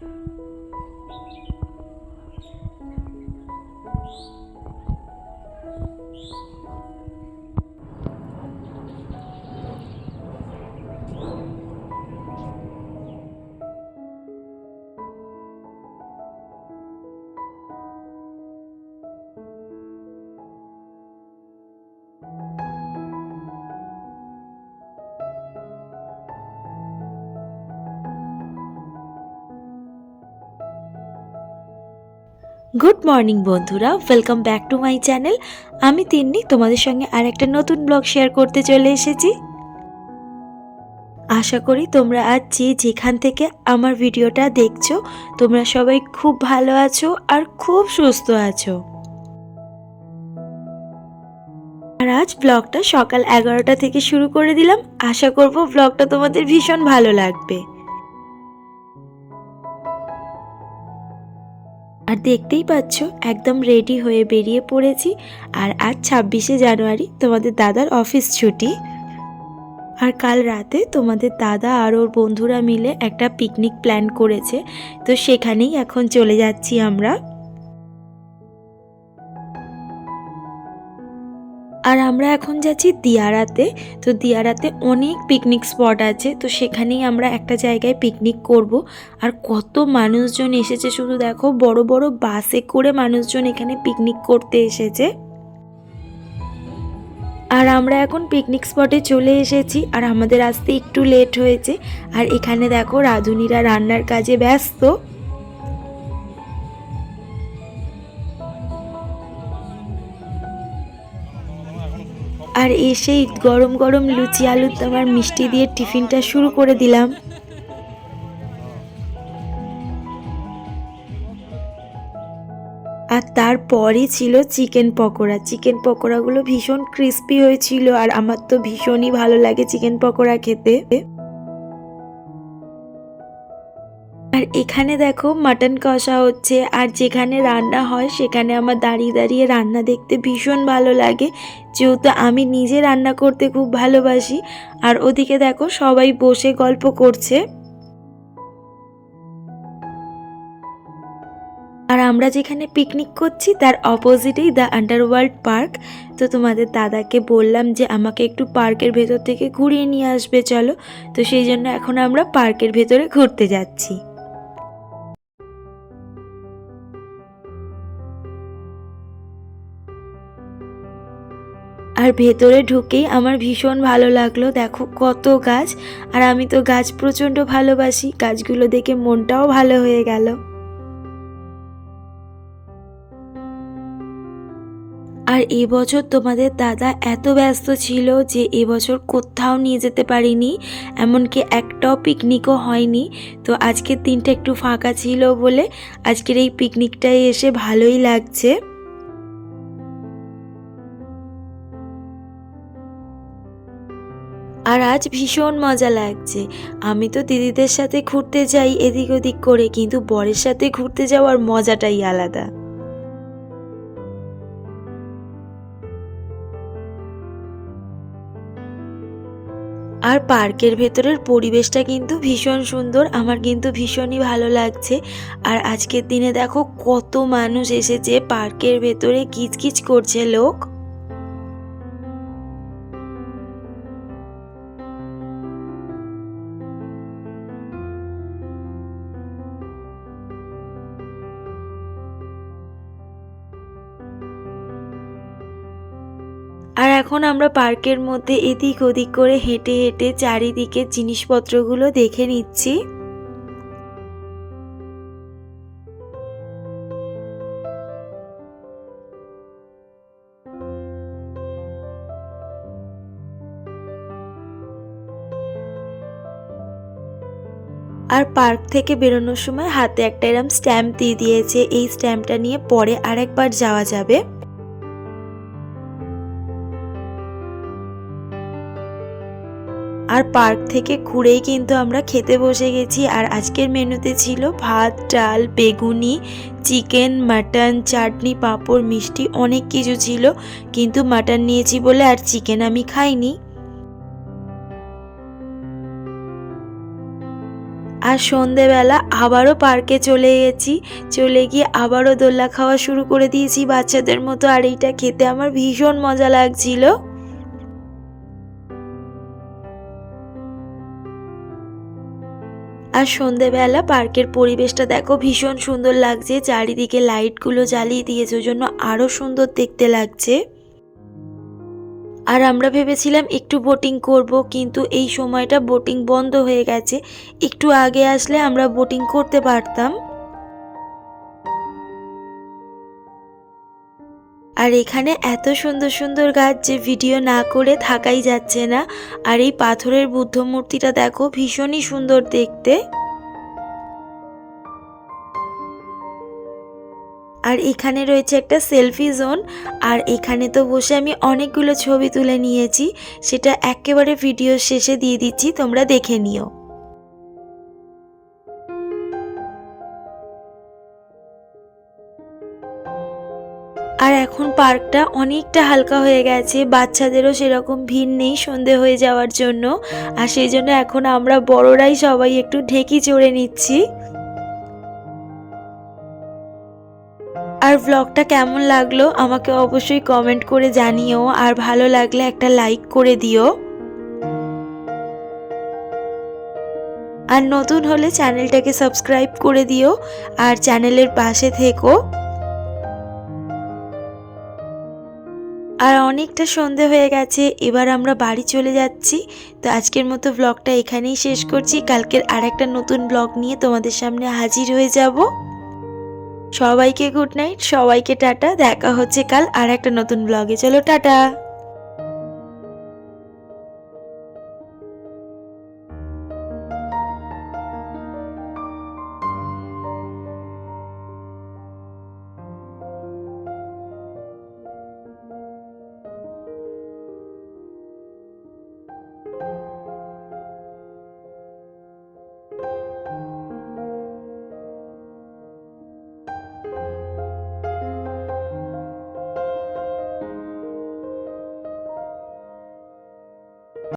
Good morning বন্ধুরা, welcome back to my channel. আমি তিন্নি তোমাদের সঙ্গে আর একটা নতুন ব্লগ শেয়ার করতে চলে এসেছি। আশা করি তোমরা আজ যেখান থেকে আমার ভিডিওটা দেখছো তোমরা সবাই খুব ভালো আছো আর খুব সুস্থ আছো। আর আজ ব্লগটা সকাল 11টা থেকে শুরু করে দিলাম। আশা করব ব্লগটা তোমাদের ভীষণ ভালো লাগবে। আর দেখতেই পাচ্ছ একদম রেডি হয়ে বেরিয়ে পড়েছি। আর আজ 26শে জানুয়ারি, তোমাদের দাদার অফিস ছুটি। আর কাল রাতে তোমাদের দাদা আর ওর বন্ধুরা মিলে একটা পিকনিক প্ল্যান করেছে, তো সেখানেই এখন চলে যাচ্ছি আমরা। আর আমরা এখন যাচ্ছি দিয়ারাতে। তো দিয়ারাতে অনেক পিকনিক স্পট আছে, তো সেখানেই আমরা একটা জায়গায় পিকনিক করব। আর কত মানুষজন এসেছে শুধু দেখো, বড় বড় বাসে করে মানুষজন এখানে পিকনিক করতে এসেছে। আর আমরা এখন পিকনিক স্পটে চলে এসেছি, আর আমাদের আসতে একটু লেট হয়েছে। আর এখানে দেখো রাঁধুনিরা রান্নার কাজে ব্যস্ত। আর এসেই গরম গরম লুচি আলুর দম আর মিষ্টি দিয়ে টিফিনটা শুরু করে দিলাম। আর তারপরই ছিল চিকেন পকোড়া। চিকেন পকোড়াগুলো ভীষণ ক্রিস্পি হয়েছিল, আর আমার তো ভীষণই ভালো লাগে চিকেন পকোড়া খেতে। আর এখানে দেখো মাটন কষা হচ্ছে, আর যেখানে রান্না হয় সেখানে আমার দাঁড়িয়ে দাঁড়িয়ে রান্না দেখতে ভীষণ ভালো লাগে, যেহেতু আমি নিজে রান্না করতে খুব ভালোবাসি। আর ওদিকে দেখো সবাই বসে গল্প করছে। আর আমরা যেখানে পিকনিক করছি তার অপোজিটেই দ্য আন্ডারওয়ার্ল্ড পার্ক। তো তোমাদের দাদাকে বললাম যে আমাকে একটু পার্কের ভেতর থেকে ঘুরিয়ে নিয়ে আসবে চলো। তো সেই জন্য এখন আমরা পার্কের ভেতরে ঘুরতে যাচ্ছি। আর ভেতরে ঢুকেই আমার ভীষণ ভালো লাগলো, দেখো কত গাছ। আর আমি তো গাছ প্রচণ্ড ভালোবাসি, গাছগুলো দেখে মনটাও ভালো হয়ে গেল। আর এবছর তোমাদের দাদা এত ব্যস্ত ছিল যে এবছর কোথাও নিয়ে যেতে পারিনি, এমনকি একটাও পিকনিকও হয়নি। তো আজকের দিনটা একটু ফাঁকা ছিল বলে আজকের এই পিকনিকটায় এসে ভালোই লাগছে। আর আজ ভীষণ মজা লাগছে। আমি তো দিদিদের সাথে ঘুরতে যাই এদিক ওদিক করে, কিন্তু বরের সাথে ঘুরতে যাওয়ার মজাটাই আলাদা। আর পার্কের ভেতরের পরিবেশটা কিন্তু ভীষণ সুন্দর, আমার কিন্তু ভীষণই ভালো লাগছে। আর আজকের দিনে দেখো কত মানুষ এসেছে, পার্কের ভেতরে কিচকিচ করছে লোক। আর এখন আমরা পার্কের মধ্যে এদিক ওদিক করে হেঁটে হেঁটে চারিদিকে জিনিসপত্রগুলো দেখে নিচ্ছি। আর পার্ক থেকে বেরোনোর সময় হাতে একটা এরম স্ট্যাম্প দিয়ে দিয়েছে, এই স্ট্যাম্পটা নিয়ে পরে আরেকবার যাওয়া যাবে। আর পার্ক থেকে ঘুরেই কিন্তু আমরা খেতে বসে গেছি। আর আজকের মেনুতে ছিল ভাত, ডাল, বেগুনি, চিকেন, মাটন, চাটনি, পাঁপড়, মিষ্টি, অনেক কিছু ছিল। কিন্তু মাটন নিয়েছি বলে আর চিকেন আমি খাইনি। আর সন্ধেবেলা আবারও পার্কে চলে গেছি, চলে গিয়ে আবারও দোলনা খাওয়া শুরু করে দিয়েছি বাচ্চাদের মতো। আর এইটা খেতে আমার ভীষণ মজা লাগছিল। আর সন্ধেবেলা পার্কের পরিবেশটা দেখো ভীষণ সুন্দর লাগছে, চারিদিকে লাইটগুলো জ্বালিয়ে দিয়েছে, ওই জন্য আরও সুন্দর দেখতে লাগছে। আর আমরা ভেবেছিলাম একটু বোটিং করব, কিন্তু এই সময়টা বোটিং বন্ধ হয়ে গেছে। একটু আগে আসলে আমরা বোটিং করতে পারতাম। আর এখানে এত সুন্দর সুন্দর গাছ যে ভিডিও না করে থাকাই যাচ্ছে না। আর এই পাথরের বুদ্ধ মূর্তিটা দেখো ভীষণই সুন্দর দেখতে। আর এখানে রয়েছে একটা সেলফি জোন, আর এখানে তো বসে আমি অনেকগুলো ছবি তুলে নিয়েছি, সেটা একেবারে ভিডিও শেষে দিয়ে দিচ্ছি, তোমরা দেখে নিও। আর এখন পার্কটা অনেকটা হালকা হয়ে গেছে, বাচ্চাদেরও সেরকম ভিড় নেই সন্ধে হয়ে যাওয়ার জন্য। আর সেই জন্য এখন আমরা বড়রাই সবাই একটু ঢেকি চড়ে নিচ্ছি। আর ব্লগটা কেমন লাগলো আমাকে অবশ্যই কমেন্ট করে জানিও, আর ভালো লাগলে একটা লাইক করে দিও। আর নতুন হলে চ্যানেলটাকে সাবস্ক্রাইব করে দিও, আর চ্যানেলের পাশে থেকো। আর অনেকটা সন্ধে হয়ে গেছে, এবার আমরা বাড়ি চলে যাচ্ছি। তো আজকের মতো ব্লগটা এখানেই শেষ করছি, কালকের আরেকটা নতুন ব্লগ নিয়ে তোমাদের সামনে হাজির হয়ে যাব। সবাইকে গুড নাইট, সবাইকে টাটা, দেখা হচ্ছে কাল আর একটা নতুন ব্লগে। চলো টাটা।